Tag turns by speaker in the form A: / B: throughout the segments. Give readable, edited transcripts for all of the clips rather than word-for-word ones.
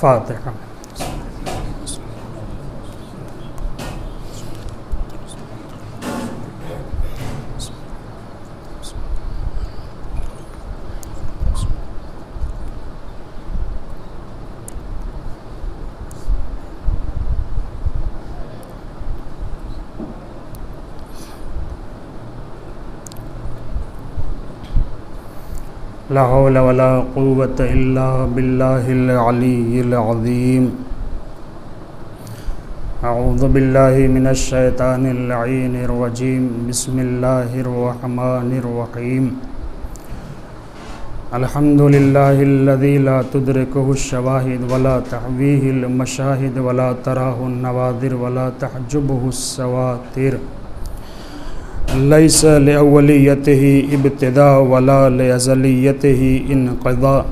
A: فاتحہ۔ لا حول ولا قوة الا باللہ العلی العظیم۔ اعوذ باللہ من الشیطان اللعین الرجیم، بسم اللہ الرحمن الرحیم۔ الحمد للہ الذی لا تدرکہ الشواہد ولا تحویہ المشاہد ولا تراہ النوادر ولا تحجبہ السواتر، لیس لأولیتہ ابتداء ولا لأزلیتہ انقضاء،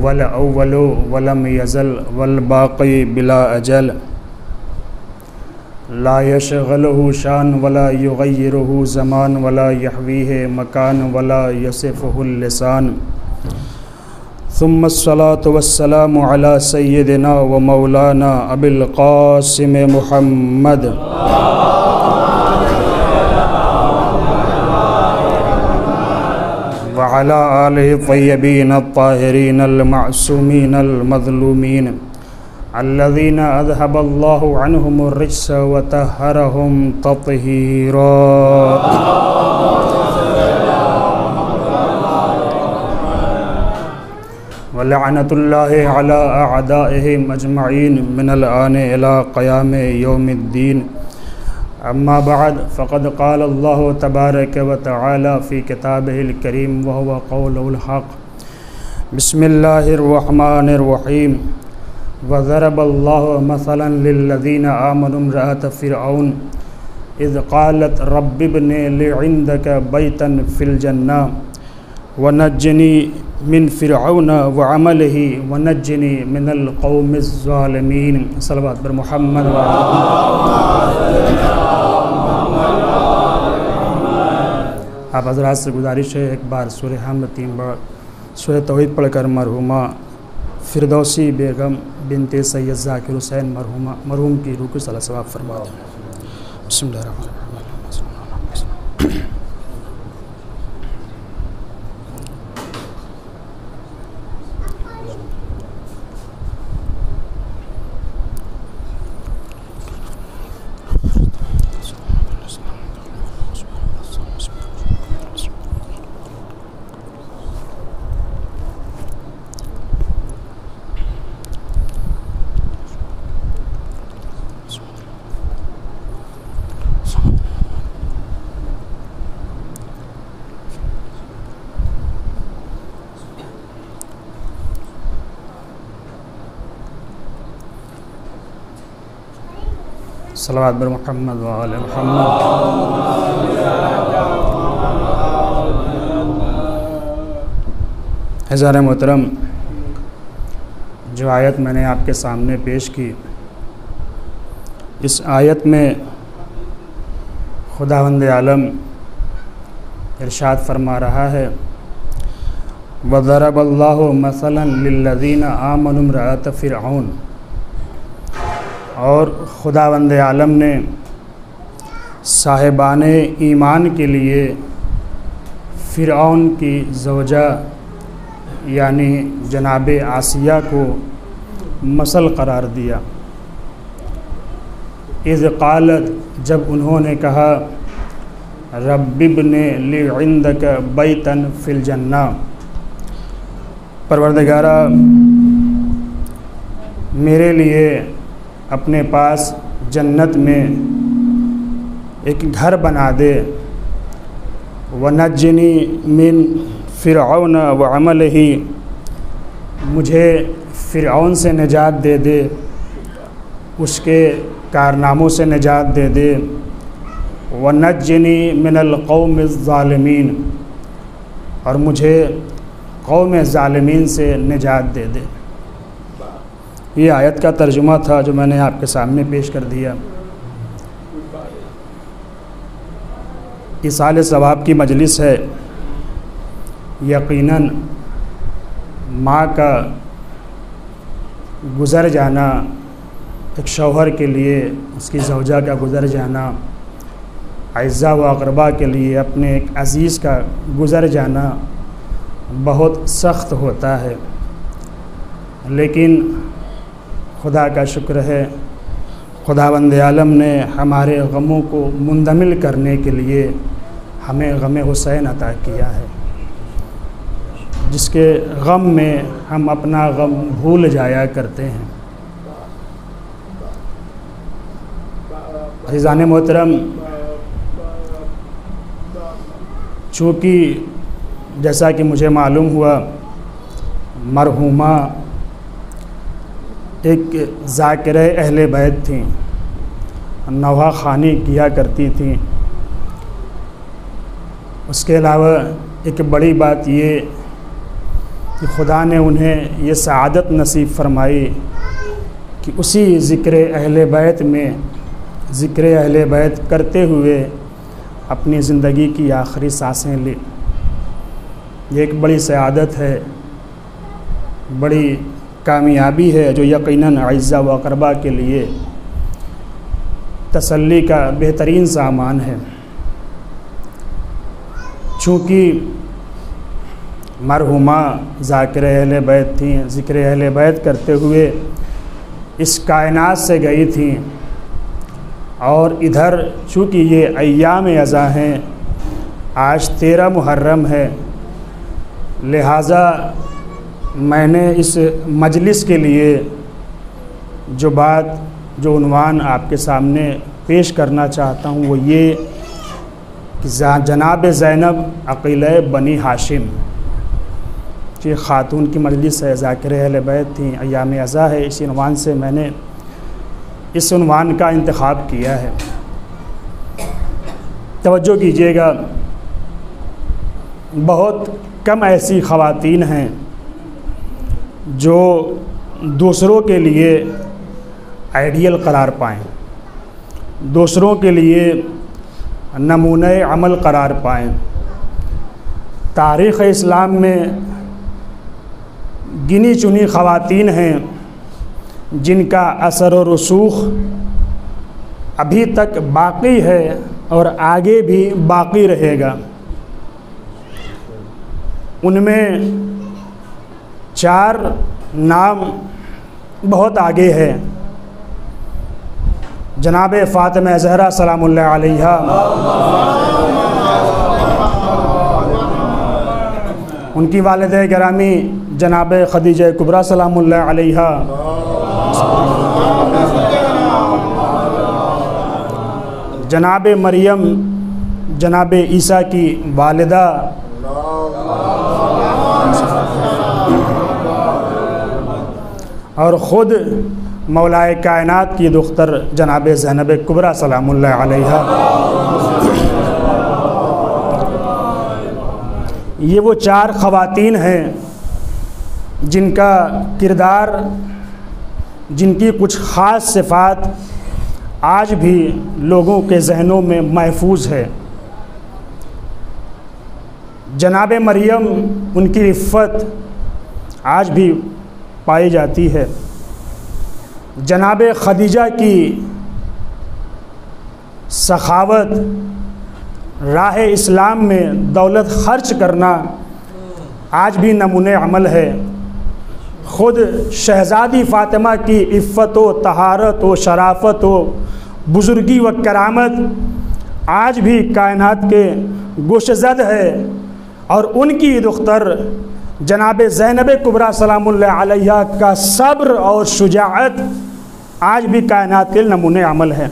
A: والاول ولم یزل والباقی بلا اجل، لا یشغلہ شان ولا یغیرہ زمان ولا یحویہ مکان ولا یصفہ اللسان، ثم الصلاة والسلام علی سیدنا و مولانا ابی القاسم محمد وعلى آله الطيبين الطاهرين المعصومين المظلومين الذين أذهب الله عنهم الرجس وطهرهم تطهيرا، ولعنة الله على أعدائهم أجمعين من الآن إلى قيام يوم الدين۔ اما بعد، فقد قال اللہ تبارک و تعالی فی کتابہ الکریم وهو قول الحق۔ بسم اللہ الرحمن الرحیم۔ وضرب اللہ مثلا للذین آمنوا امرأة فرعون اذ قالت رب ابن لی عندک بیتا فی الجنہ ونجنی من فرعون وعملہ ونجنی من القوم الظالمین۔ صلوات بر محمد آپ حضرات سے گزارش ہے ایک بار سورہ حمد 3 بار سورہ توحید پڑھ کر مرحومہ فردوسی بیگم بنت سید ذاکر حسین مرحوم کی روح کو صلی ثواب فرما دیں۔ بسم اللہ الرحمن الرحیم۔ صلوات بر محمد و آل محمد۔ حضرات محترم، جو آیت میں نے آپ کے سامنے پیش کی، اس آیت میں خداوند عالم ارشاد فرما رہا ہے وَضَرَبَ اللَّهُ مَثَلًا لِلَّذِينَ آمَنُوا امْرَأَةَ فِرْعَوْنَ، اور خداوند عالم نے صاحبان ایمان کے لیے فرعون کی زوجہ یعنی جناب آسیہ کو مثل قرار دیا۔ اذ قالت، جب انہوں نے کہا رب ابن لی عندک بیتا فی الجنہ، پروردگارہ میرے لیے اپنے پاس جنت میں ایک گھر بنا دے، ونجنی من فرعون وعملہ، مجھے فرعون سے نجات دے دے، اس کے کارناموں سے نجات دے دے، ونجنی من القوم الظالمین، اور مجھے قوم ظالمین سے نجات دے دے۔ یہ آیت کا ترجمہ تھا جو میں نے آپ کے سامنے پیش کر دیا۔ ایصال ثواب کی مجلس ہے، یقیناً ماں کا گزر جانا، ایک شوہر کے لیے اس کی زوجہ کا گزر جانا، اعزاء و اقربا کے لیے اپنے ایک عزیز کا گزر جانا بہت سخت ہوتا ہے، لیکن خدا کا شکر ہے خداوند عالم نے ہمارے غموں کو مندمل کرنے کے لیے ہمیں غم حسین عطا کیا ہے، جس کے غم میں ہم اپنا غم بھول جایا کرتے ہیں۔ عزیزان محترم، چونکہ جیسا کہ مجھے معلوم ہوا مرحومہ ایک ذاکرہ اہل بیت تھیں، نوحہ خوانی کیا کرتی تھیں، اس کے علاوہ ایک بڑی بات یہ کہ خدا نے انہیں یہ سعادت نصیب فرمائی کہ اسی ذکر اہل بیت میں ذکر اہل بیت کرتے ہوئے اپنی زندگی کی آخری سانسیں لی۔ یہ ایک بڑی سعادت ہے، بڑی کامیابی ہے، جو یقیناً اعزاء و اقربا کے لیے تسلی کا بہترین سامان ہے۔ چونکہ مرحومہ ذاکر اہل بیت تھیں، ذکر اہل بیت کرتے ہوئے اس کائنات سے گئی تھیں، اور ادھر چونکہ یہ ایام ازاں ہیں، آج 13 محرم ہے، لہٰذا میں نے اس مجلس کے لیے جو عنوان آپ کے سامنے پیش کرنا چاہتا ہوں وہ یہ کہ جناب زینب عقیلہ بنی ہاشم، یہ خاتون کی مجلس ہے، ذاکر اہل بیت تھیں، ایام ازاں ہے، اس عنوان سے میں نے اس عنوان کا انتخاب کیا ہے۔ توجہ کیجیے گا، بہت کم ایسی خواتین ہیں جو دوسروں کے لیے آئیڈیل قرار پائیں، دوسروں کے لیے نمونہ عمل قرار پائیں۔ تاریخ اسلام میں گنی چنی خواتین ہیں جن کا اثر و رسوخ ابھی تک باقی ہے اور آگے بھی باقی رہے گا۔ ان میں 4 نام بہت آگے ہے۔ جناب فاطمہ زہرا سلام اللہ علیہا، ان کی والدہ گرامی جناب خدیجہ کبریٰ سلام اللہ علیہا، جناب مریم جناب عیسیٰ کی والدہ، اور خود مولائے کائنات کی دختر جناب زینب کبریٰ سلام اللہ علیہا۔ یہ وہ 4 خواتین ہیں جن کا کردار، جن کی کچھ خاص صفات آج بھی لوگوں کے ذہنوں میں محفوظ ہے۔ جناب مریم، ان کی عفت آج بھی پائی جاتی ہے۔ جناب خدیجہ کی سخاوت، راہ اسلام میں دولت خرچ کرنا آج بھی نمونہ عمل ہے۔ خود شہزادی فاطمہ کی عفت و طہارت و شرافت و بزرگی و کرامت آج بھی کائنات کے گوش زد ہے، اور ان کی دختر جناب زینب کبریٰ سلام اللہ علیہا کا صبر اور شجاعت آج بھی کائنات کے نمونہ عمل ہے۔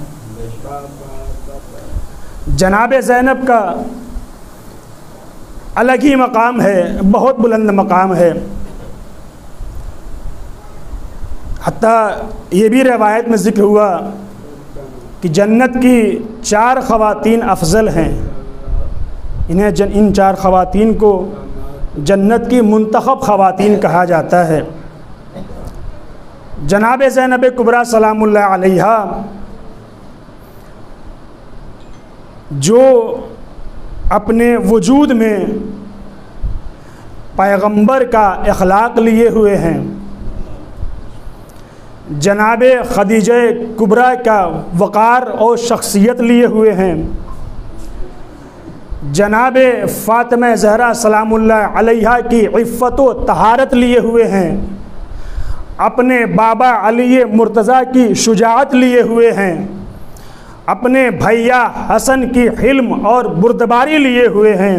A: جناب زینب کا الگ ہی مقام ہے، بہت بلند مقام ہے۔ حتیٰ یہ بھی روایت میں ذکر ہوا کہ جنت کی 4 خواتین افضل ہیں، ان 4 خواتین کو جنت کی منتخب خواتین کہا جاتا ہے۔ جناب زینب کبریٰ سلام اللہ علیہا جو اپنے وجود میں پیغمبر کا اخلاق لیے ہوئے ہیں، جناب خدیجہ کبریٰ کا وقار اور شخصیت لیے ہوئے ہیں، جناب فاطمہ زہرا سلام اللہ علیہا کی عفت و طہارت لیے ہوئے ہیں، اپنے بابا علی مرتضیٰ کی شجاعت لیے ہوئے ہیں، اپنے بھیا حسن کی حلم اور بردباری لیے ہوئے ہیں،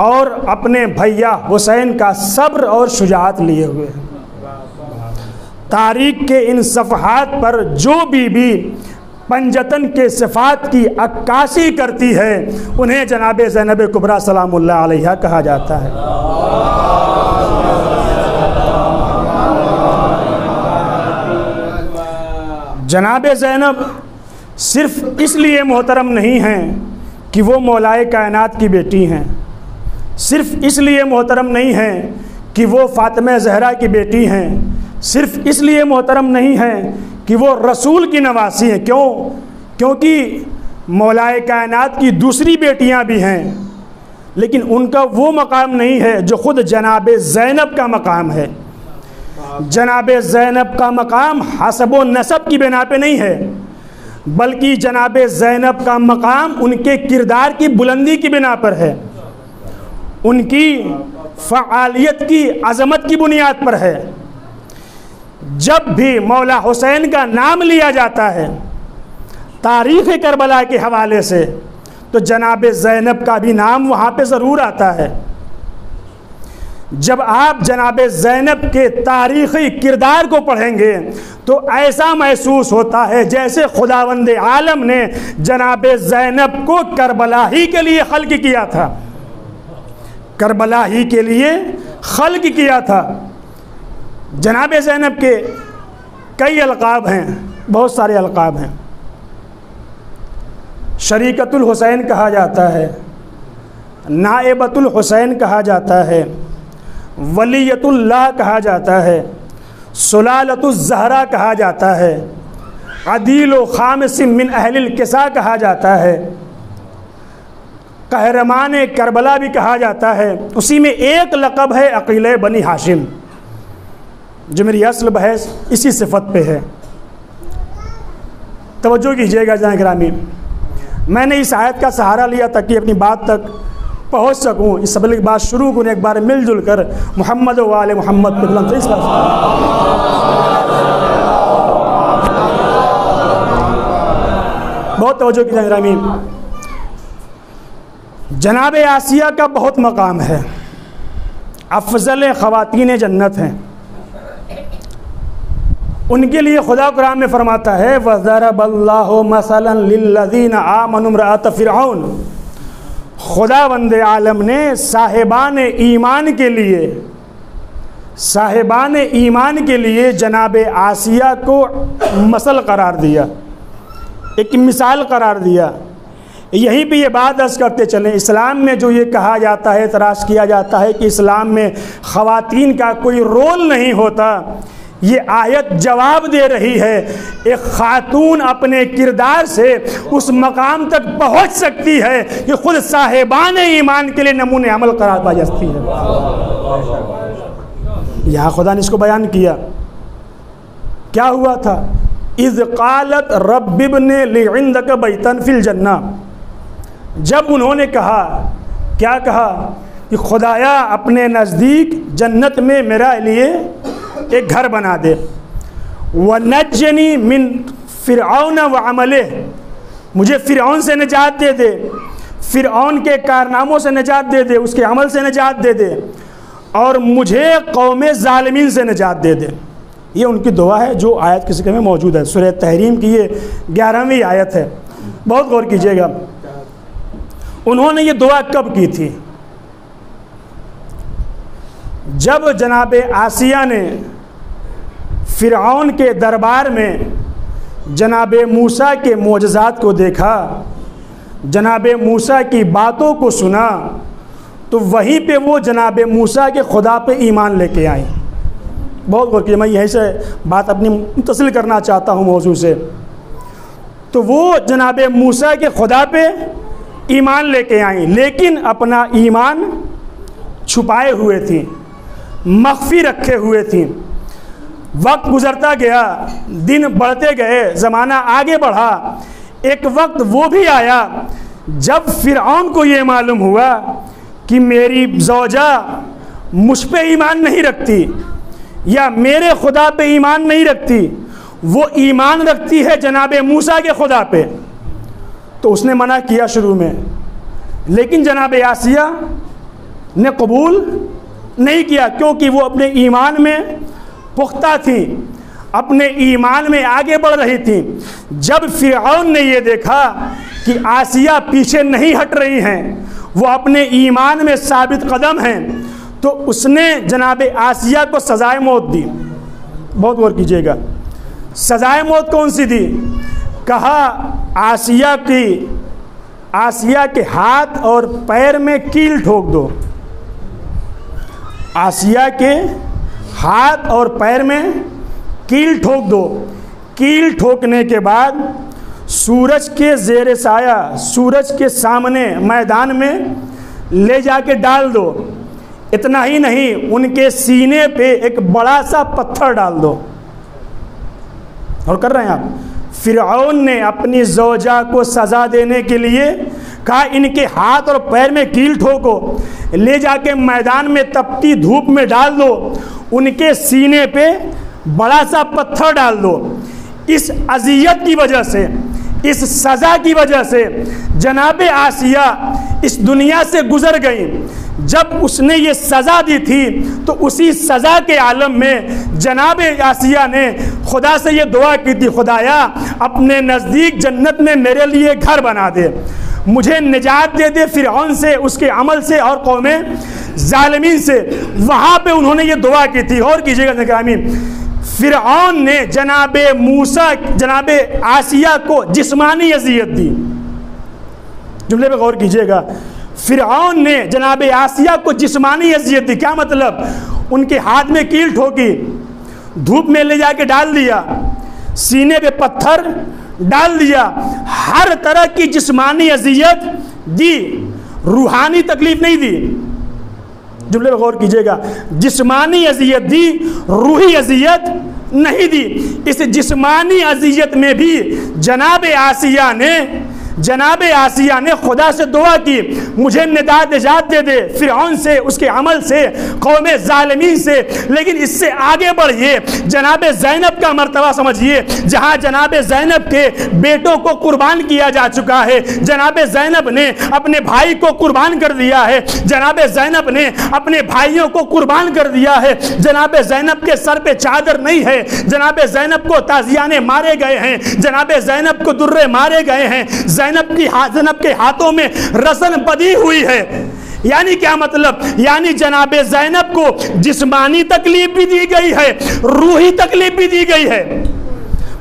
A: اور اپنے بھیا حسین کا صبر اور شجاعت لیے ہوئے ہیں۔ تاریخ کے ان صفحات پر جو بی پنجتن کے صفات کی عکاسی کرتی ہے انہیں جناب زینب کبریٰ سلام اللہ علیہا کہا جاتا ہے۔ جناب زینب صرف اس لیے محترم نہیں ہیں کہ وہ مولائے کائنات کی بیٹی ہیں، صرف اس لیے محترم نہیں ہیں کہ وہ فاطمہ زہرا کی بیٹی ہیں، صرف اس لیے محترم نہیں ہیں کہ وہ رسول کی نواسی ہیں۔ کیونکہ مولائے کائنات کی دوسری بیٹیاں بھی ہیں، لیکن ان کا وہ مقام نہیں ہے جو خود جناب زینب کا مقام ہے۔ جناب زینب کا مقام حسب و نسب کی بنا پہ نہیں ہے، بلکہ جناب زینب کا مقام ان کے کردار کی بلندی کی بنا پر ہے، ان کی فعالیت کی عظمت کی بنیاد پر ہے۔ جب بھی مولا حسین کا نام لیا جاتا ہے تاریخ کربلا کے حوالے سے تو جناب زینب کا بھی نام وہاں پہ ضرور آتا ہے۔ جب آپ جناب زینب کے تاریخی کردار کو پڑھیں گے تو ایسا محسوس ہوتا ہے جیسے خداوند عالم نے جناب زینب کو کربلا ہی کے لیے خلق کیا تھا، کربلا ہی کے لیے خلق کیا تھا۔ جناب زینب کے کئی القاب ہیں، بہت سارے القاب ہیں۔ شریکت الحسین کہا جاتا ہے، نائبۃ الحسین کہا جاتا ہے، ولیت اللہ کہا جاتا ہے، سلالۃ الزہرا کہا جاتا ہے، عدیل و خامس من اہل الکسا کہا جاتا ہے، قہرمان کربلا بھی کہا جاتا ہے۔ اسی میں ایک لقب ہے عقیلہ بنی ہاشم، جو میری اصل بحث اسی صفت پہ ہے۔ توجہ کیجیے گا جناب گرامی، میں نے اس آیت کا سہارا لیا تاکہ اپنی بات تک پہنچ سکوں، اس سبق کی بات شروع کریں ایک بار مل جل کر محمد و آل محمد پہ بلند سے بہت توجہ کیجیے گرامی۔ جناب آسیہ کا بہت مقام ہے، افضل خواتین جنت ہیں۔ ان کے لیے خدا قرآن میں فرماتا ہے وَضَرَبَ اللَّهُ مَثَلًا لِلَّذِينَ آمَنُوا امْرَأَتَ فِرْعَوْنَ، خداوند عالم نے صاحبان ایمان کے لیے جناب آسیہ کو مثل قرار دیا، ایک مثال قرار دیا۔ یہیں پہ یہ بات عرض کرتے چلیں، اسلام میں جو یہ کہا جاتا ہے، اعتراض کیا جاتا ہے کہ اسلام میں خواتین کا کوئی رول نہیں ہوتا، یہ آیت جواب دے رہی ہے ایک خاتون اپنے کردار سے اس مقام تک پہنچ سکتی ہے کہ خود صاحبان ایمان کے لیے نمونہ عمل قرار پا جاتی ہے۔ یہاں خدا نے اس کو بیان کیا، کیا ہوا تھا؟ اذ قالت رب ابن لی عندک بیتا فی الجنہ، جب انہوں نے کہا، کیا کہا کہ خدایا اپنے نزدیک جنت میں میرا لیے ایک گھر بنا دے، وَنَجَّنِي مِن فِرْعَوْنَ وَعَمَلِهِ، مجھے فرعون سے نجات دے دے، فرعون کے کارناموں سے نجات دے دے، اس کے عمل سے نجات دے دے، اور مجھے قوم ظالمین سے نجات دے دے۔ یہ ان کی دعا ہے جو آیت کے ذکر میں موجود ہے، سورہ تحریم کی یہ 11ویں آیت ہے، بہت غور کیجئے گا۔ انہوں نے یہ دعا کب کی تھی؟ جب جناب آسیہ نے فرعون کے دربار میں جناب موسیٰ کے معجزات کو دیکھا، جناب موسیٰ کی باتوں کو سنا، تو وہیں پہ وہ جناب موسیٰ کے خدا پہ ایمان لے کے آئیں۔ بہت غور کیجیے، میں یہیں سے بات اپنی متصل کرنا چاہتا ہوں موضوع سے۔ تو وہ جناب موسیٰ کے خدا پہ ایمان لے کے آئیں، لیکن اپنا ایمان چھپائے ہوئے تھیں، مخفی رکھے ہوئے تھیں۔ وقت گزرتا گیا، دن بڑھتے گئے، زمانہ آگے بڑھا. ایک وقت وہ بھی آیا جب فرعون کو یہ معلوم ہوا کہ میری زوجہ مجھ پہ ایمان نہیں رکھتی یا میرے خدا پہ ایمان نہیں رکھتی، وہ ایمان رکھتی ہے جناب موسیٰ کے خدا پہ. تو اس نے منع کیا شروع میں، لیکن جناب آسیہ نے قبول نہیں کیا، کیونکہ وہ اپنے ایمان میں پختہ تھیں، اپنے ایمان میں آگے بڑھ رہی تھیں. جب فرعون نے یہ دیکھا کہ آسیہ پیچھے نہیں ہٹ رہی ہیں، وہ اپنے ایمان میں ثابت قدم ہیں، تو اس نے جناب آسیہ کو سزائے موت دی. بہت غور کیجئے گا، سزائے موت کون سی دی؟ کہا آسیہ کے ہاتھ اور پیر میں کیل ٹھوک دو. آسیہ کے ہاتھ اور پیر میں کیل ٹھوک دو. کیل ٹھوکنے کے بعد سورج کے زیر سایہ، سورج کے سامنے میدان میں لے جا کے ڈال دو. اتنا ہی نہیں، ان کے سینے پہ ایک بڑا سا پتھر ڈال دو. اور کر رہے ہیں آپ. فرعون نے اپنی زوجہ کو سزا دینے کے لیے کہا ان کے ہاتھ اور پیر میں کیل ٹھوکو، لے جا کے میدان میں تپتی دھوپ میں ڈال دو، ان کے سینے پہ بڑا سا پتھر ڈال دو. اس اذیت کی وجہ سے، اس سزا کی وجہ سے جناب آسیہ اس دنیا سے گزر گئیں. جب اس نے یہ سزا دی تھی تو اسی سزا کے عالم میں جناب آسیہ نے خدا سے یہ دعا کی تھی، خدایا اپنے نزدیک جنت میں میرے لیے گھر بنا دے، مجھے نجات دے دے فرعون سے، اس کے عمل سے اور قوم ظالمین سے. وہاں پہ انہوں نے یہ دعا کی تھی. اور کیجیے گا گرامی، فرعون نے جناب موسیٰ، جناب آسیہ کو جسمانی اذیت دی. جملے پہ غور کیجیے گا، فرعون نے جناب آسیہ کو جسمانی اذیت دی. کیا مطلب؟ ان کے ہاتھ میں کیل ٹھوکی، دھوپ میں لے جا کے ڈال دیا، سینے پہ پتھر ڈال دیا، ہر طرح کی جسمانی اذیت دی، روحانی تکلیف نہیں دی. جملے پہ غور کیجیے گا، جسمانی اذیت دی، روحی اذیت نہیں دی. اس جسمانی اذیت میں بھی جناب آسیہ نے خدا سے دعا کی، مجھے نجات دے دے فرعون سے، اس کے عمل سے، قوم ظالمین سے. لیکن اس سے آگے بڑھئے، جناب زینب کا مرتبہ سمجھئے، جہاں جناب زینب کے بیٹوں کو قربان کیا جا چکا ہے. جناب زینب نے اپنے بھائی کو قربان کر دیا ہے، جناب زینب نے اپنے بھائیوں کو قربان کر دیا ہے. جناب زینب کے سر پہ چادر نہیں ہے، جناب زینب کو تازیانے مارے گئے ہیں، جناب زینب کو درے مارے گئے ہیں، زینب کے ہاتھوں میں رسن بدی ہوئی ہے. یعنی کیا مطلب؟ یعنی جناب زینب کو جسمانی تکلیف بھی دی گئی ہے، روحی تکلیف بھی دی گئی ہے.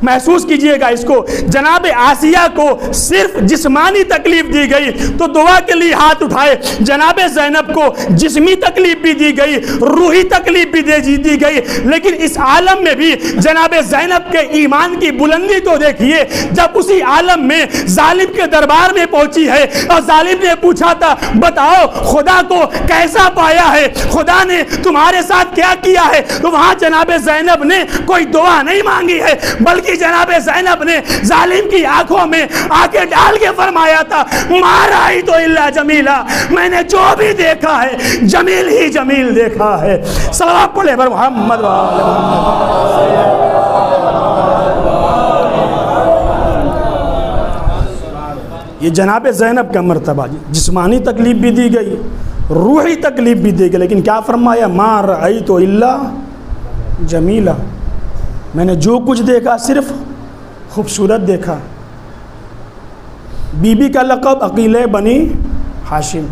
A: محسوس کیجئے گا اس کو. جناب آسیہ کو صرف جسمانی تکلیف دی گئی تو دعا کے لیے ہاتھ اٹھائے. جناب زینب کو جسمی تکلیف بھی دی گئی، روحی تکلیف بھی دی گئی. لیکن اس عالم میں بھی جناب زینب کے ایمان کی بلندی تو دیکھیے. جب اسی عالم میں ظالم کے دربار میں پہنچی ہے اور ظالم نے پوچھا تھا بتاؤ خدا کو کیسا پایا ہے، خدا نے تمہارے ساتھ کیا کیا ہے، تو وہاں جناب زینب نے کوئی دعا نہیں مانگی ہے، بلکہ جناب زینب نے ظالم کی آنکھوں میں آنکھیں ڈال کے فرمایا تھا ما رأیت الا جمیلا، میں نے جو بھی دیکھا ہے جمیل ہی جمیل دیکھا ہے. صلوات پڑھے بر محمد و آل محمد. یہ جناب زینب کا مرتبہ، جسمانی تکلیف بھی دی گئی، روحی تکلیف بھی دی گئی، لیکن کیا فرمایا؟ ما رأیت الا جمیلا، میں نے جو کچھ دیکھا صرف خوبصورت دیکھا. بی بی کا لقب عقیلہ بنی ہاشم.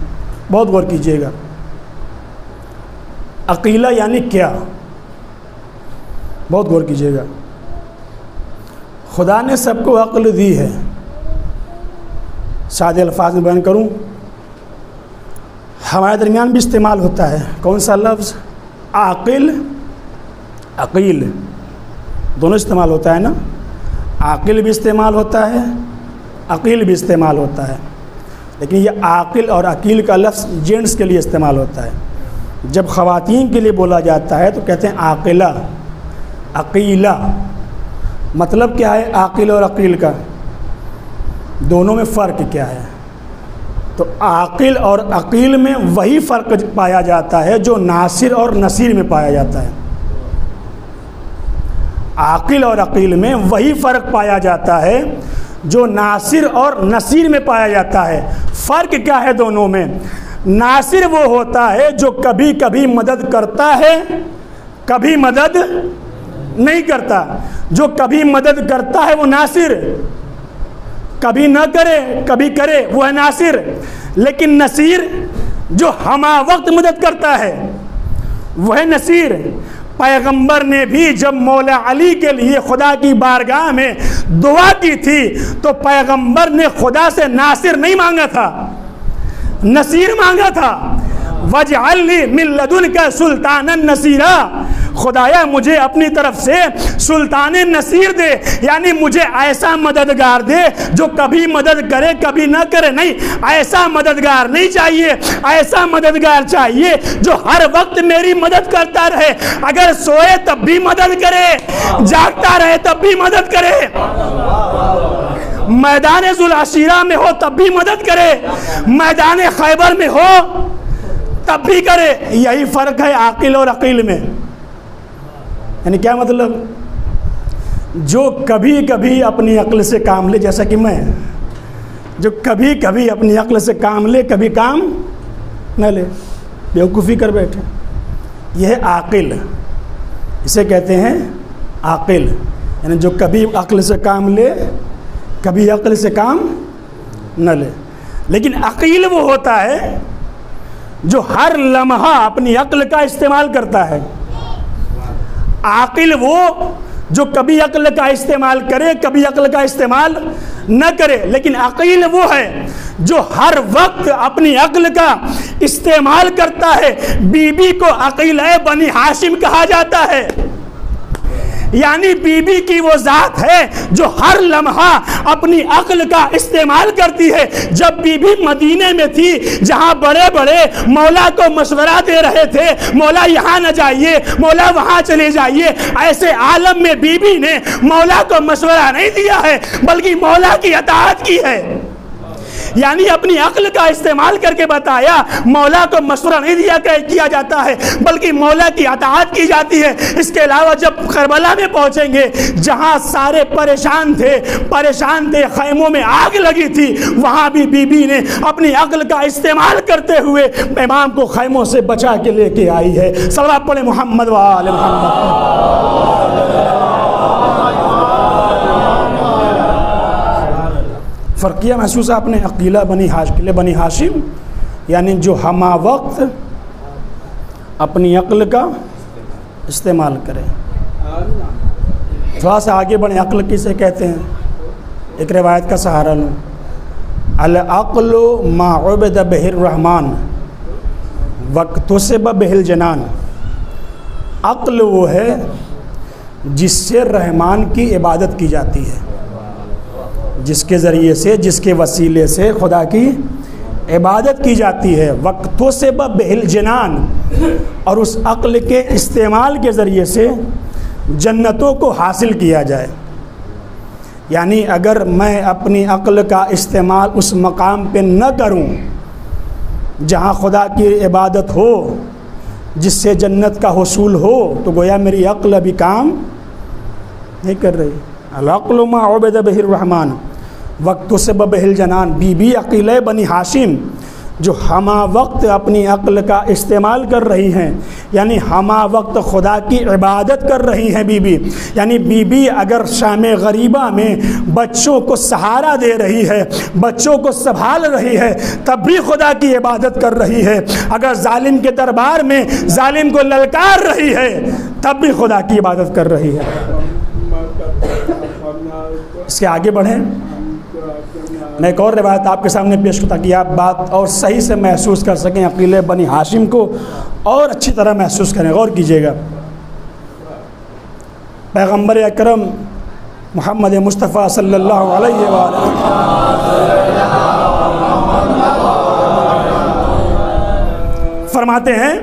A: بہت غور کیجئے گا، عقیلہ یعنی کیا؟ بہت غور کیجئے گا. خدا نے سب کو عقل دی ہے. سادے الفاظ میں بیان کروں، ہمارے درمیان بھی استعمال ہوتا ہے کون سا لفظ؟ عاقل، عقیل، دونوں استعمال ہوتا ہے نا. عاقل بھی استعمال ہوتا ہے، عقیل بھی استعمال ہوتا ہے. لیکن یہ عاقل اور عقیل کا لفظ جینٹس کے لیے استعمال ہوتا ہے. جب خواتین کے لیے بولا جاتا ہے تو کہتے ہیں عاقلہ،
B: عقیلہ مطلب کیا ہے عاقل اور عقیل کا؟ دونوں میں فرق کیا ہے؟ تو عاقل اور عقیل میں وہی فرق پایا جاتا ہے جو ناصر اور نصیر میں پایا جاتا ہے۔ عاقل اور عقیل میں وہی فرق پایا جاتا ہے جو ناصر اور نصیر میں پایا جاتا ہے۔ فرق کیا ہے دونوں میں؟ ناصر وہ ہوتا ہے جو کبھی کبھی مدد کرتا ہے، کبھی مدد نہیں کرتا۔ جو کبھی مدد کرتا ہے وہ ناصر، کبھی نہ کرے کبھی کرے وہ ہے ناصر۔ لیکن نصیر جو ہمہ وقت مدد کرتا ہے وہ ہے نصیر۔ پیغمبر نے بھی جب مولا علی کے لیے خدا کی بارگاہ میں دعا کی تھی تو پیغمبر نے خدا سے ناصر نہیں مانگا تھا، نصیر مانگا تھا۔ وَاجْعَلْ لِي مِن لَّدُنْكَ سُلْطَانًا نَصِيرًا، خدایا مجھے اپنی طرف سے سلطان نصیر دے، یعنی مجھے ایسا مددگار دے جو کبھی مدد کرے کبھی نہ کرے۔ نہیں، ایسا مددگار نہیں چاہیے، ایسا مددگار چاہیے جو ہر وقت میری مدد کرتا رہے، اگر سوئے تب بھی مدد کرے، جاگتا رہے تب بھی مدد کرے، میدان ذوالعشیرہ میں ہو تب بھی مدد کرے، میدان خیبر میں ہو تب بھی کرے۔ یہی فرق ہے عاقل اور عقیل میں۔ یعنی کیا مطلب؟ جو کبھی کبھی اپنی عقل سے کام لے، جیسا کہ میں، جو کبھی کبھی اپنی عقل سے کام لے کبھی کام نہ لے، بیوقوفی کر بیٹھے، یہ ہے عاقل، اسے کہتے ہیں عاقل۔ یعنی جو کبھی عقل سے کام لے کبھی عقل سے کام نہ لے۔ لیکن عقیل وہ ہوتا ہے جو ہر لمحہ اپنی عقل کا استعمال کرتا ہے۔ عاقل وہ جو کبھی عقل کا استعمال کرے کبھی عقل کا استعمال نہ کرے، لیکن عقیل وہ ہے جو ہر وقت اپنی عقل کا استعمال کرتا ہے۔ بی بی کو عقیلہ بنی ہاشم کہا جاتا ہے، یعنی بی بی کی وہ ذات ہے جو ہر لمحہ اپنی عقل کا استعمال کرتی ہے۔ جب بی بی مدینے میں تھی جہاں بڑے بڑے مولا کو مشورہ دے رہے تھے، مولا یہاں نہ جائیے، مولا وہاں چلے جائیے، ایسے عالم میں بی بی نے مولا کو مشورہ نہیں دیا ہے بلکہ مولا کی اطاعت کی ہے۔ یعنی اپنی عقل کا استعمال کر کے بتایا، مولا کو مشورہ نہیں کیا جاتا ہے بلکہ مولا کی اطاعت کی جاتی ہے۔ اس کے علاوہ جب کربلا میں پہنچیں گے جہاں سارے پریشان تھے، خیموں میں آگ لگی تھی، وہاں بھی بی بی نے اپنی عقل کا استعمال کرتے ہوئے امام کو خیموں سے بچا کے لے کے آئی ہے۔ صلوات پڑھیں محمد و آل محمد۔ فرقیہ محسوس ہے آپ نے؟ عقیلہ بنی ہاشم یعنی جو ہمہ وقت اپنی عقل کا استعمال کرے۔ تھوڑا سا آگے بڑھیں، عقل کسے کہتے ہیں؟ ایک روایت کا سہارا لوں، العقل ما عبد بہ الرحمن واکتسب بہ الجنان۔ عقل وہ ہے جس سے رحمان کی عبادت کی جاتی ہے، جس کے ذریعے سے، جس کے وسیلے سے خدا کی عبادت کی جاتی ہے۔ واکتسب بہ الجنان، اور اس عقل کے استعمال کے ذریعے سے جنتوں کو حاصل کیا جائے۔ یعنی اگر میں اپنی عقل کا استعمال اس مقام پہ نہ کروں جہاں خدا کی عبادت ہو، جس سے جنت کا حصول ہو، تو گویا میری عقل ابھی کام نہیں کر رہی۔ العقل ما عبد بہ الرحمن واکتسب بہ الجنان۔ بی بی عقیلہ بنی ہاشم جو ہمہ وقت اپنی عقل کا استعمال کر رہی ہیں، یعنی ہمہ وقت خدا کی عبادت کر رہی ہیں بی بی۔ یعنی بی بی اگر شام غریبہ میں بچوں کو سہارا دے رہی ہے، بچوں کو سنبھال رہی ہے، تب بھی خدا کی عبادت کر رہی ہے۔ اگر ظالم کے دربار میں ظالم کو للکار رہی ہے، تب بھی خدا کی عبادت کر رہی ہے۔ اس کے آگے بڑھیں، میں ایک اور روایت آپ کے سامنے پیش کرتا کہ آپ بات اور صحیح سے محسوس کر سکیں عقیلہ بنی ہاشم کو، اور اچھی طرح محسوس کریں، غور کیجئے گا۔ پیغمبر اکرم محمد مصطفیٰ صلی اللہ علیہ وآلہ فرماتے ہیں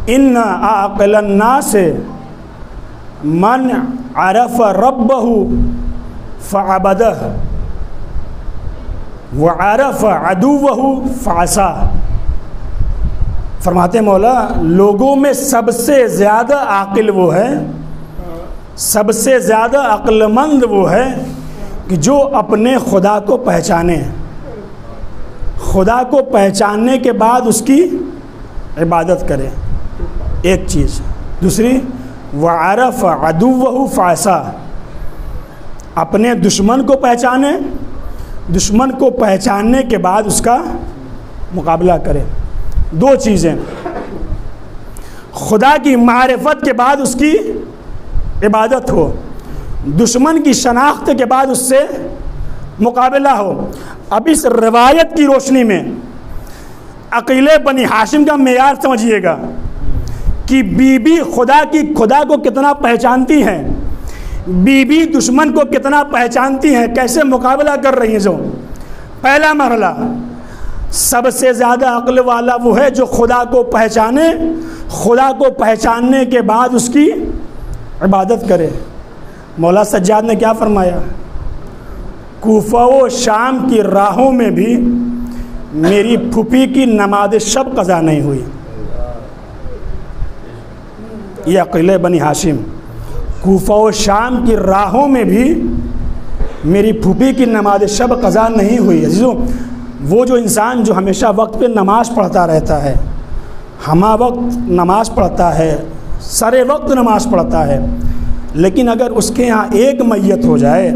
B: ان اعقل الناس من عرف ربہ فعبدہ وعرف عدوہ فعصا. فرماتے ہیں مولا لوگوں میں سب سے زیادہ عاقل وہ ہے, سب سے زیادہ عقل مند وہ ہے کہ جو اپنے خدا کو پہچانے, خدا کو پہچاننے کے بعد اس کی عبادت کرے, ایک چیز. دوسری وعرف عدوہ فعصا, اپنے دشمن کو پہچانے, دشمن کو پہچاننے کے بعد اس کا مقابلہ کرے. دو چیزیں, خدا کی معرفت کے بعد اس کی عبادت ہو, دشمن کی شناخت کے بعد اس سے مقابلہ ہو. اب اس روایت کی روشنی میں عقیل بنی ہاشم کا معیار سمجھیے گا کہ بی بی خدا کو کتنا پہچانتی ہیں, بی بی دشمن کو کتنا پہچانتی ہیں, کیسے مقابلہ کر رہی ہیں. جو پہلا مرحلہ, سب سے زیادہ عقل والا وہ ہے جو خدا کو پہچانے, خدا کو پہچاننے کے بعد اس کی عبادت کرے. مولا سجاد نے کیا فرمایا, کوفہ و شام کی راہوں میں بھی میری پھوپھی کی نماز شب قضا نہیں ہوئی. یہ عقیل بنی ہاشم, کوفہ و شام کی راہوں میں بھی میری پھوپھی کی نماز شب قضا نہیں ہوئی. عزیزو, وہ جو انسان جو ہمیشہ وقت پہ نماز پڑھتا رہتا ہے, ہمہ وقت نماز پڑھتا ہے, سارے وقت نماز پڑھتا ہے, لیکن اگر اس کے ہاں ایک میت ہو جائے,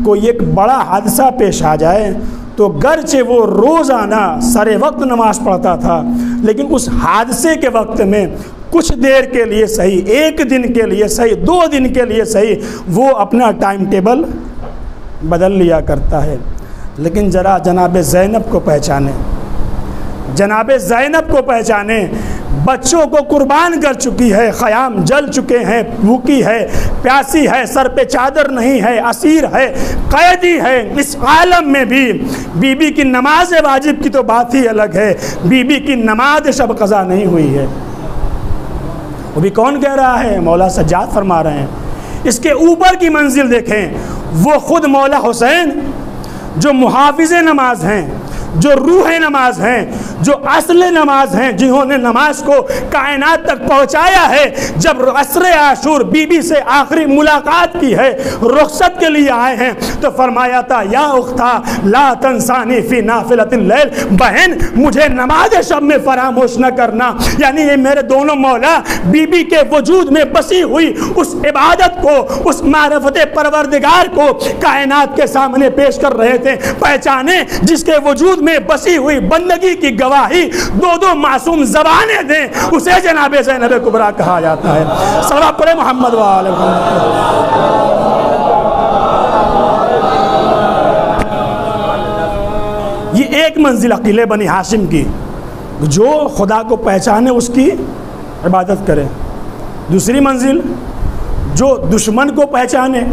B: کوئی ایک بڑا حادثہ پیش آ جائے, تو گرچہ وہ روزانہ سارے وقت نماز پڑھتا تھا, لیکن اس حادثے کے وقت میں کچھ دیر کے لیے صحیح, ایک دن کے لیے صحیح, 2 دن کے لیے صحیح, وہ اپنا ٹائم ٹیبل بدل لیا کرتا ہے. لیکن ذرا جناب زینب کو پہچانے, جناب زینب کو پہچانے, بچوں کو قربان کر چکی ہے, خیام جل چکے ہیں, بھوکی ہے, پیاسی ہے, سر پہ چادر نہیں ہے, اسیر ہے, قیدی ہے. اس عالم میں بھی بی بی کی نماز واجب کی تو بات ہی الگ ہے, بی بی کی نماز شب قضا نہیں ہوئی ہے. وہ بھی کون کہہ رہا ہے, مولا سجاد فرما رہے ہیں. اس کے اوپر کی منزل دیکھیں, وہ خود مولا حسین جو محافظ نماز ہیں, جو روح نماز ہیں, جو اصل نماز ہیں, جنہوں نے نماز کو کائنات تک پہنچایا ہے. جب عصر عاشور بی بی سے آخری ملاقات کی ہے, رخصت کے لیے آئے ہیں, تو فرمایا تھا یا اختہ لا تنسانی فی نافلۃ اللیل, بہن مجھے نماز شب میں فراموش نہ کرنا. یعنی یہ میرے دونوں مولا بی بی کے وجود میں بسی ہوئی اس عبادت کو, اس معرفت پروردگار کو کائنات کے سامنے پیش کر رہے تھے. پہچانے جس کے وجود میں بسی ہوئی بندگی کی گواہی 2 معصوم زبانیں دیں, اسے جناب زینب کبریٰ کہا جاتا ہے. صلوات پڑھیں محمد و آل محمد. یہ ایک منزل عقیل بنی ہاشم کی, جو خدا کو پہچانے اس کی عبادت کرے. دوسری منزل, جو دشمن کو پہچانے,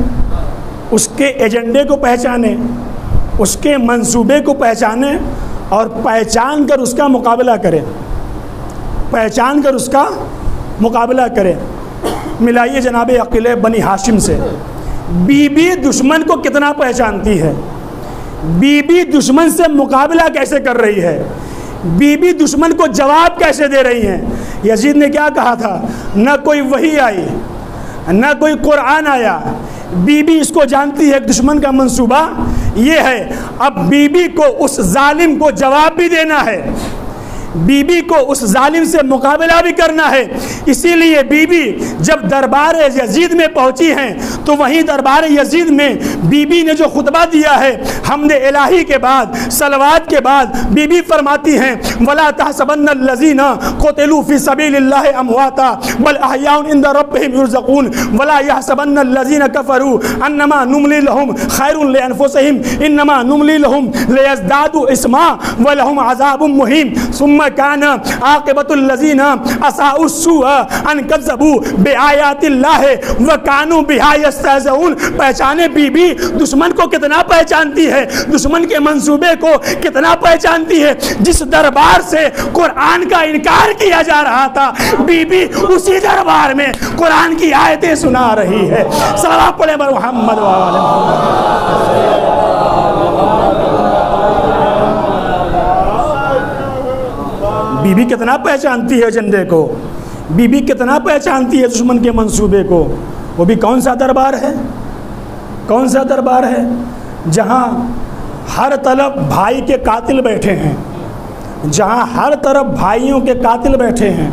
B: اس کے ایجنڈے کو پہچانے, اس کے منصوبے کو پہچانے, اور پہچان کر اس کا مقابلہ کرے, پہچان کر اس کا مقابلہ کرے. ملائیے جناب عقیل بنی ہاشم سے, بی بی دشمن کو کتنا پہچانتی ہے, بی بی دشمن سے مقابلہ کیسے کر رہی ہے, بی بی دشمن کو جواب کیسے دے رہی ہیں. یزید نے کیا کہا تھا, نہ کوئی وحی آئی, نہ کوئی قرآن آیا, بی بی اس کو جانتی ہے دشمن کا منصوبہ یہ ہے. اب بی بی کو اس ظالم کو جواب بھی دینا ہے, بی بی کو اس ظالم سے مقابلہ بھی کرنا ہے. اسی لیے بی بی جب دربار یزید میں پہنچی ہیں تو وہیں دربار یزید میں بی بی نے جو خطبہ دیا ہے حمد الہی کے بعد, صلوات کے بعد, بی بی فرماتی ہیں وَلَا تَحْسَبَنَّ الَّذِينَ قُتِلُوا فِي سَبِيلِ اللَّهِ أَمْوَاتًا بَلْ أَحْيَاءٌ عِندَ رَبِّهِمْ يُرْزَقُونَ وَلَا يَحْسَبَنَّ الَّذِينَ كَفَرُوا أَنَّمَا نُمْلِي لَهُمْ خَيْرٌ لِأَنفُسِهِمْ إِنَّمَا نُمْلِي لَهُمْ لِيَزْدَادُوا إِثْمًا وَلَهُمْ عَذَابٌ مُهِينٌ ثُمَّ ثم كان عاقبۃ الذین اساءوا السوء ان كذبوا بآیات اللہ وكانوا بها يستهزئون. پہچانے بی بی دشمن کو کتنا پہچانتی ہے, دشمن کے منصوبے کو کتنا پہچانتی ہے. جس دربار سے قرآن کا انکار کیا جا رہا تھا, بی بی اسی دربار میں قرآن کی آیتیں سنا رہی ہے. صلوات پڑھیں بر محمد و آل محمد. بی بی کتنا پہچانتی ہے ایجنڈے کو, بی بی کتنا پہچانتی ہے دشمن کے منصوبے کو. وہ بھی کون سا دربار ہے, کون سا دربار ہے جہاں ہر طرف بھائی کے قاتل بیٹھے ہیں, جہاں ہر طرف بھائیوں کے قاتل بیٹھے ہیں,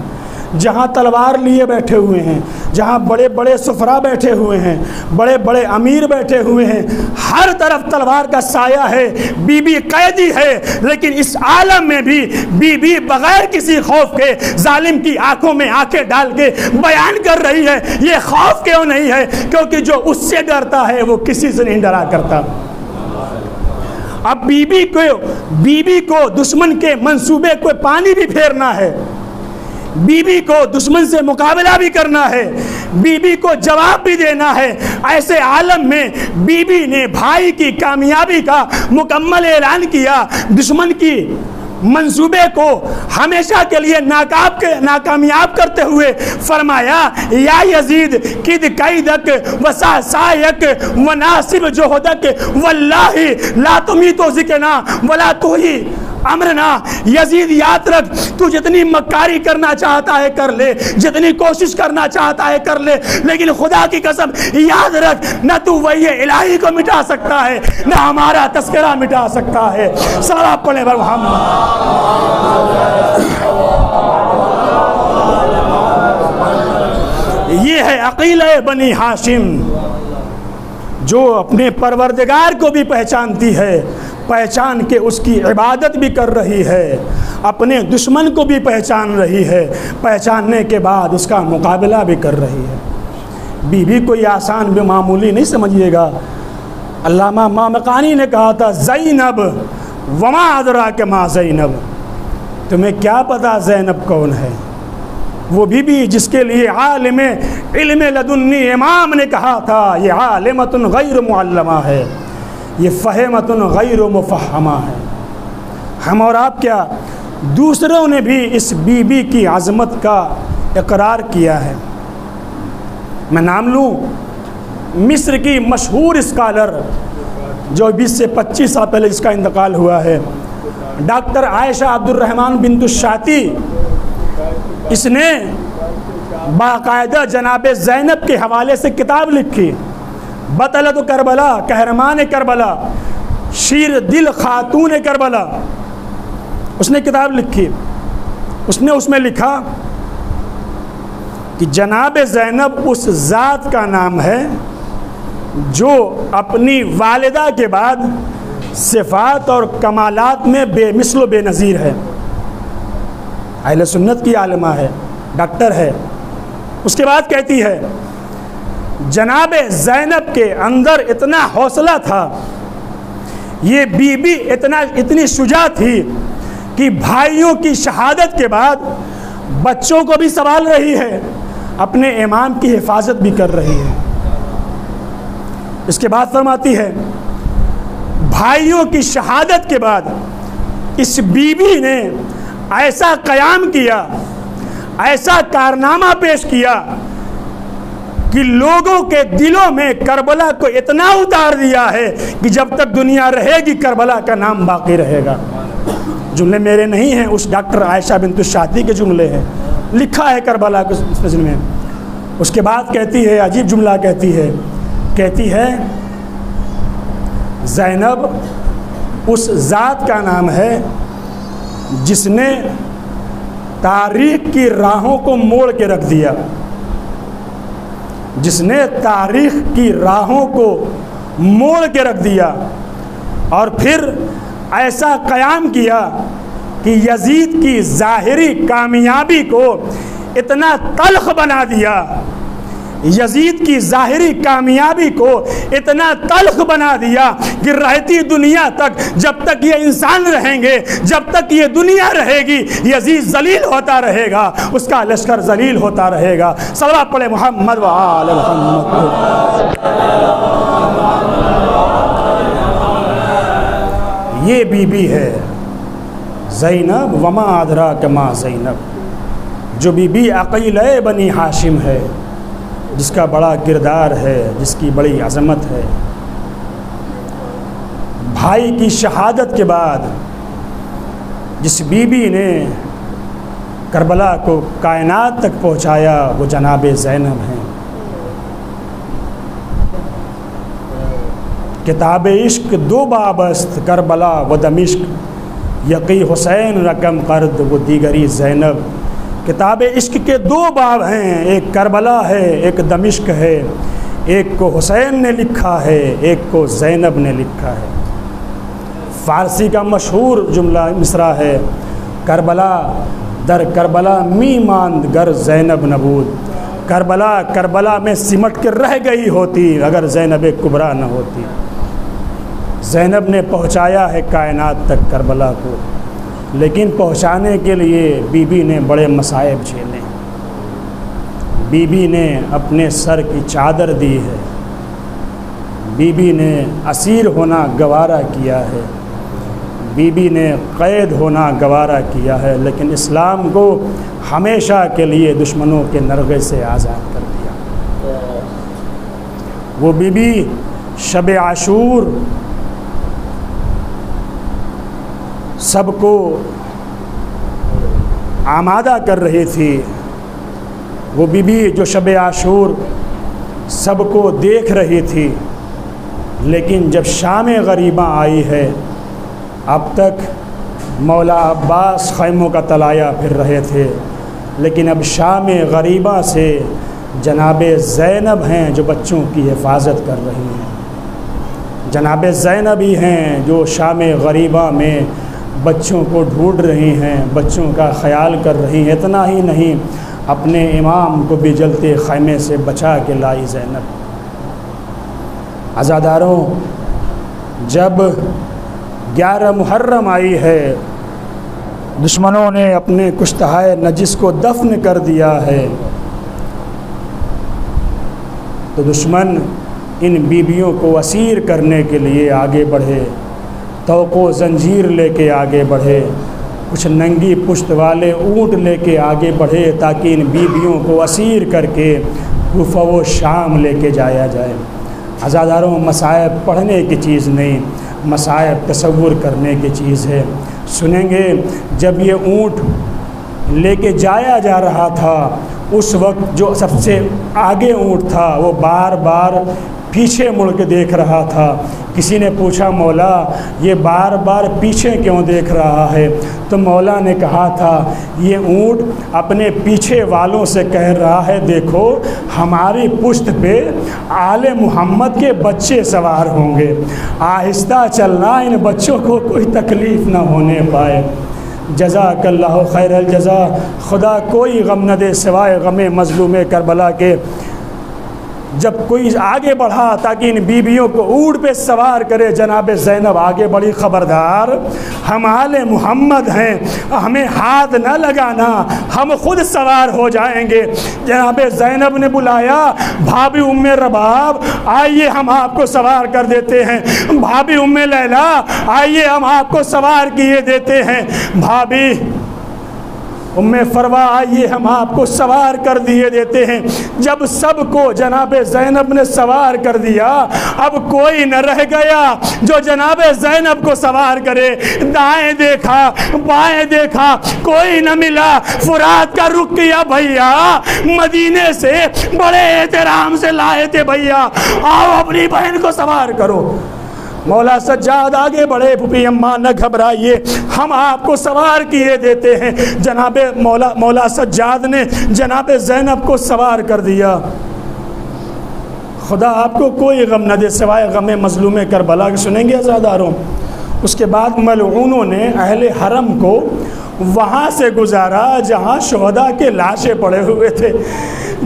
B: جہاں تلوار لیے بیٹھے ہوئے ہیں, جہاں بڑے بڑے سفراء بیٹھے ہوئے ہیں, بڑے بڑے امیر بیٹھے ہوئے ہیں, ہر طرف تلوار کا سایہ ہے. بی بی قیدی ہے, لیکن اس عالم میں بھی بی بی بغیر کسی خوف کے ظالم کی آنکھوں میں آنکھیں ڈال کے بیان کر رہی ہے. یہ خوف کیوں نہیں ہے؟ کیونکہ جو اس سے ڈرتا ہے وہ کسی سے نہیں ڈرا کرتا. اب بی بی کو دشمن کے منصوبے کو پانی بھی پھیرنا ہے, بی بی کو دشمن سے مقابلہ بھی کرنا ہے, بی بی کو جواب بھی دینا ہے. ایسے عالم میں بی بی نے بھائی کی کامیابی کا مکمل اعلان کیا, دشمن کی منصوبے کو ہمیشہ کے لیے ناکامیاب کرتے ہوئے فرمایا, یا یزید کد قیدک وساسایک وناصب جہدک واللہ لا تمیتو ذکرنا ولا توہی امرنا. یزید یاد رکھ, تو جتنی مکاری کرنا چاہتا ہے کر لے, جتنی کوشش کرنا چاہتا ہے کر لے, لیکن خدا کی قسم یاد رکھ, نہ تو وحی الہی کو مٹا سکتا ہے, نہ ہمارا تذکرہ مٹا سکتا ہے. صلوات پڑھیں بر محمد. یہ ہے عقیلہ بنی ہاشم جو اپنے پروردگار کو بھی پہچانتی ہے, پہچان کے اس کی عبادت بھی کر رہی ہے, اپنے دشمن کو بھی پہچان رہی ہے, پہچاننے کے بعد اس کا مقابلہ بھی کر رہی ہے. بی بی کوئی آسان بھی معمولی نہیں سمجھیے گا. علامہ مامقانی نے کہا تھا, زینب وما ادراک ما زینب, تمہیں کیا پتا زینب کون ہے؟ وہ بھی جس کے لیے عالم علم لدنی امام نے کہا تھا, یہ عالمۃ غیر معلمہ ہے, یہ فہمۃ غیر مفہمہ ہے. ہم اور آپ کیا, دوسروں نے بھی اس بی بی کی عظمت کا اقرار کیا ہے. میں نام لوں, مصر کی مشہور اسکالر جو 20 سے 25 سال پہلے اس کا انتقال ہوا ہے, ڈاکٹر عائشہ عبد الرحمن بنت الشاتی. اس نے باقاعدہ جناب زینب کے حوالے سے کتاب لکھی, بطلت کربلا, قہرمان کربلا, شیر دل خاتون کربلا. اس نے کتاب لکھی, اس نے اس میں لکھا کہ جناب زینب اس ذات کا نام ہے جو اپنی والدہ کے بعد صفات اور کمالات میں بے مثل و بے نظیر ہے. اہل سنت کی عالمہ ہے, ڈاکٹر ہے. اس کے بعد کہتی ہے, جناب زینب کے اندر اتنا حوصلہ تھا, یہ بی بی اتنی شجاع تھی کہ بھائیوں کی شہادت کے بعد بچوں کو بھی سنبھال رہی ہے, اپنے امام کی حفاظت بھی کر رہی ہے. اس کے بعد فرماتی ہے, بھائیوں کی شہادت کے بعد اس بی بی نے ایسا قیام کیا, ایسا کارنامہ پیش کیا کہ لوگوں کے دلوں میں کربلا کو اتنا اتار دیا ہے کہ جب تک دنیا رہے گی کربلا کا نام باقی رہے گا. جملے میرے نہیں ہیں, اس ڈاکٹر عائشہ بنت الشاتی کے جملے ہیں, لکھا ہے کربلا کے نظر میں. اس کے بعد کہتی ہے, عجیب جملہ کہتی ہے زینب اس ذات کا نام ہے جس نے تاریخ کی راہوں کو موڑ کے رکھ دیا, جس نے تاریخ کی راہوں کو موڑ کے رکھ دیا اور پھر ایسا قیام کیا کہ یزید کی ظاہری کامیابی کو اتنا تلخ بنا دیا, یزید کی ظاہری کامیابی کو اتنا تلخ بنا دیا کہ رہتی دنیا تک، جب تک یہ انسان رہیں گے، جب تک یہ دنیا رہے گی، یزید ذلیل ہوتا رہے گا، اس کا لشکر ذلیل ہوتا رہے گا۔ صلوات پڑھے محمد و آل محمد۔ یہ بی بی ہے زینب، وما ادراک ما زینب، جو بی بی عقیلہ بنی ہاشم ہے، جس کا بڑا کردار ہے، جس کی بڑی عظمت ہے۔ بھائی کی شہادت کے بعد جس بی بی نے کربلا کو کائنات تک پہنچایا وہ جناب زینب ہیں۔ کتاب عشق دو باب است، کربلا و دمشق، یقی حسین رقم قرد و دیگری زینب۔ کتاب عشق کے دو باب ہیں، ایک کربلا ہے، ایک دمشق ہے، ایک کو حسین نے لکھا ہے، ایک کو زینب نے لکھا ہے۔ فارسی کا مشہور جملہ مصرع ہے، کربلا در کربلا می ماند گر زینب نبود۔ کربلا کربلا میں سمٹ کے رہ گئی ہوتی اگر زینب کبریٰ نہ ہوتی۔ زینب نے پہنچایا ہے کائنات تک کربلا کو، لیکن پہنچانے کے لیے بی بی نے بڑے مصائب جھیلے۔ بی بی نے اپنے سر کی چادر دی ہے، بی بی نے اسیر ہونا گوارا کیا ہے، بی بی نے قید ہونا گوارا کیا ہے، لیکن اسلام کو ہمیشہ کے لیے دشمنوں کے نرغے سے آزاد کر دیا۔ وہ بی بی شب عاشور سب کو آمادہ کر رہی تھی، وہ بی بی جو شب عاشور سب کو دیکھ رہی تھی، لیکن جب شام غریباں آئی ہے، اب تک مولا عباس خیموں کا طلایہ پھر رہے تھے، لیکن اب شام غریباں سے جناب زینب ہیں جو بچوں کی حفاظت کر رہی ہیں۔ جناب زینب ہی ہیں جو شام غریباں میں بچوں کو ڈھونڈ رہی ہیں، بچوں کا خیال کر رہی ہیں۔ اتنا ہی نہیں، اپنے امام کو بھی جلتے خیمے سے بچا کے لائی زینب۔ عزاداروں، جب 11 محرم آئی ہے، دشمنوں نے اپنے کشتہائے نجس کو دفن کر دیا ہے، تو دشمن ان بیویوں کو اسیر کرنے کے لیے آگے بڑھے، توق و زنجیر لے کے آگے بڑھے، کچھ ننگی پشت والے اونٹ لے کے آگے بڑھے تاکہ ان بیویوں کو اسیر کر کے کوفہ و شام لے کے جایا جائے۔ عزاداروں، مصائب پڑھنے کی چیز نہیں، مصائب تصور کرنے کی چیز ہے۔ سنیں گے جب یہ اونٹ لے کے جایا جا رہا تھا، اس وقت جو سب سے آگے اونٹ تھا وہ بار بار پیچھے مڑ کے دیکھ رہا تھا۔ کسی نے پوچھا مولا یہ بار بار پیچھے کیوں دیکھ رہا ہے؟ تو مولا نے کہا تھا یہ اونٹ اپنے پیچھے والوں سے کہہ رہا ہے دیکھو ہماری پشت پہ آل محمد کے بچے سوار ہوں گے، آہستہ چلنا، ان بچوں کو کوئی تکلیف نہ ہونے پائے۔ جزاک اللہ خیر الجزا۔ خدا کوئی غم نہ دے سوائے غم مظلوم کربلا کے۔ جب کوئی آگے بڑھا تاکہ ان بیویوں کو اونٹ پہ سوار کرے، جناب زینب آگے بڑھی، خبردار ہم آل محمد ہیں، ہمیں ہاتھ نہ لگانا، ہم خود سوار ہو جائیں گے۔ جناب زینب نے بلایا بھابی ام رباب آئیے ہم آپ کو سوار کر دیتے ہیں، بھابی ام لیلا آئیے ہم آپ کو سوار کیے دیتے ہیں، بھابی ام فروا آئیے ہم آپ کو سوار کر دیے دیتے ہیں۔ جب سب کو جناب زینب نے سوار کر دیا، اب کوئی نہ رہ گیا جو جناب زینب کو سوار کرے۔ دائیں دیکھا بائیں دیکھا، کوئی نہ ملا۔ فرات کا رخ کیا، بھیا مدینے سے بڑے احترام سے لائے تھے، بھیا آؤ اپنی بہن کو سوار کرو۔ مولا سجاد آگے بڑھے، پھوپھی اماں نہ گھبرائیے ہم آپ کو سوار کیے دیتے ہیں۔ جناب مولا سجاد نے جناب زینب کو سوار کر دیا۔ خدا آپ کو کوئی غم نہ دے سوائے غم مظلوم کربلا کے۔ سنیں گے عزاداروں، اس کے بعد ملعونوں نے اہل حرم کو وہاں سے گزارا جہاں شہداء کے لاشیں پڑے ہوئے تھے،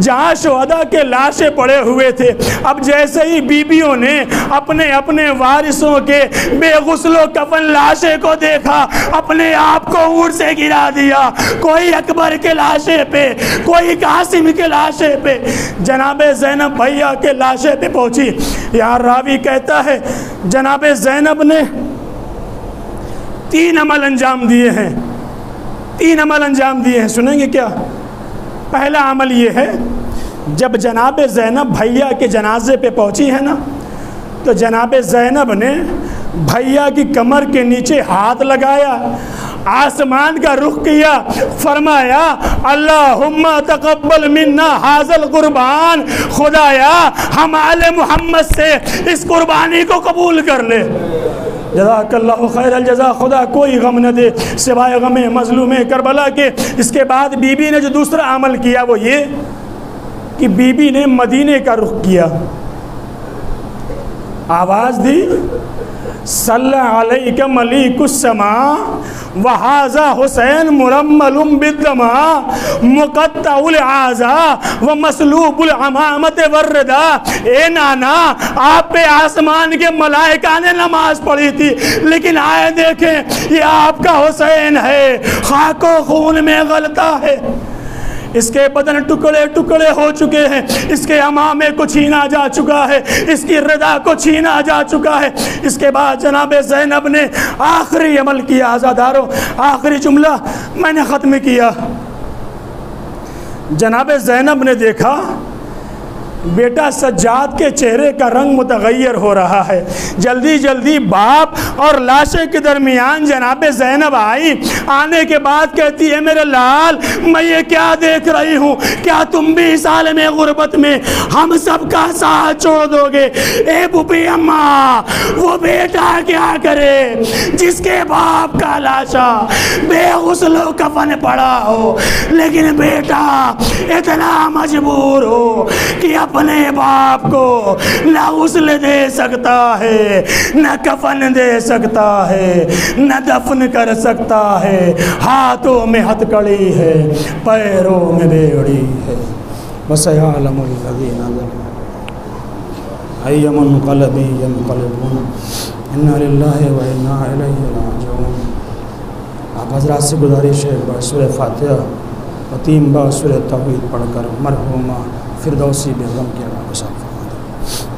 B: جہاں شہداء کے لاشیں پڑے ہوئے تھے۔ اب جیسے ہی بیویوں نے اپنے اپنے وارثوں کے بے غسل و کفن لاشیں کو دیکھا، اپنے آپ کو اوڑ سے گرا دیا، کوئی اکبر کے لاشیں پہ، کوئی قاسم کے لاشیں پہ، جناب زینب بھیا کے لاشیں پہ پہنچی۔ یہاں راوی کہتا ہے جناب زینب نے 3 عمل انجام دیے ہیں، 3 عمل انجام دیے ہیں، سنیں گے کیا؟ پہلا عمل یہ ہے، جب جناب زینب بھیا کے جنازے پہ پہنچی ہے نا، تو جناب زینب نے بھیا کی کمر کے نیچے ہاتھ لگایا، آسمان کا رخ کیا، فرمایا اللہم تقبل منا ھذا القربان، خدایا ہم آل محمد سے اس قربانی کو قبول کر لے۔ جزاک اللہ خیر الجزا، خدا کوئی غم نہ دے سوائے غم مظلوم کربلا کے۔ اس کے بعد بی بی نے جو دوسرا عمل کیا وہ یہ کہ بی بی نے مدینے کا رخ کیا، آواز دی صلی علیک ملیک السماء وہذا حسین مرمل بالدماء مقطع العازا ومسلوب العمامت والردا۔ اے نانا، آپ پہ آسمان کے ملائکہ نے نماز پڑھی تھی، لیکن آئے دیکھیں یہ آپ کا حسین ہے، خاک و خون میں غلطہ ہے، اس کے بدن ٹکڑے ٹکڑے ہو چکے ہیں، اس کے عمامے کو چھینا جا چکا ہے، اس کی ردا کو چھینا جا چکا ہے۔ اس کے بعد جناب زینب نے آخری عمل کیا، عزادارو آخری جملہ میں نے ختم کیا۔ جناب زینب نے دیکھا بیٹا سجاد کے چہرے کا رنگ متغیر ہو رہا ہے، جلدی جلدی باپ اور لاشے کے درمیان جناب زینب آئی، آنے کے بعد کہتی ہے میرے لال میں یہ کیا دیکھ رہی ہوں، کیا تم بھی اس عالم غربت میں ہم سب کا ساتھ چھوڑ دو گے؟ اے بھوپی اماں، وہ بیٹا کیا کرے جس کے باپ کا لاشا بے غسل و کفن پڑا ہو، لیکن بیٹا اتنا مجبور ہو کہ اپنے باپ کو نہ غسل دے سکتا ہے، نہ کفن دے سکتا ہے، نہ دفن کر سکتا ہے، ہاتھوں میں ہتھکڑی ہے، پیروں میں بیڑی ہے۔ وَسَيَعْلَمُ الَّذِينَ ظَلَمُوا أَيَّ مُنقَلَبٍ يَنقَلِبُونَ إِنَّا لِلَّهِ وَإِنَّا إِلَيْهِ رَاجِعُونَ۔ آپ حضرات سے گزارش ہے بسورہ فاتحہ و 3 بار سورہ توحید پڑھ کر مرحومہ فردوسی بیگم کے اللہ کو صاف فرما دیں۔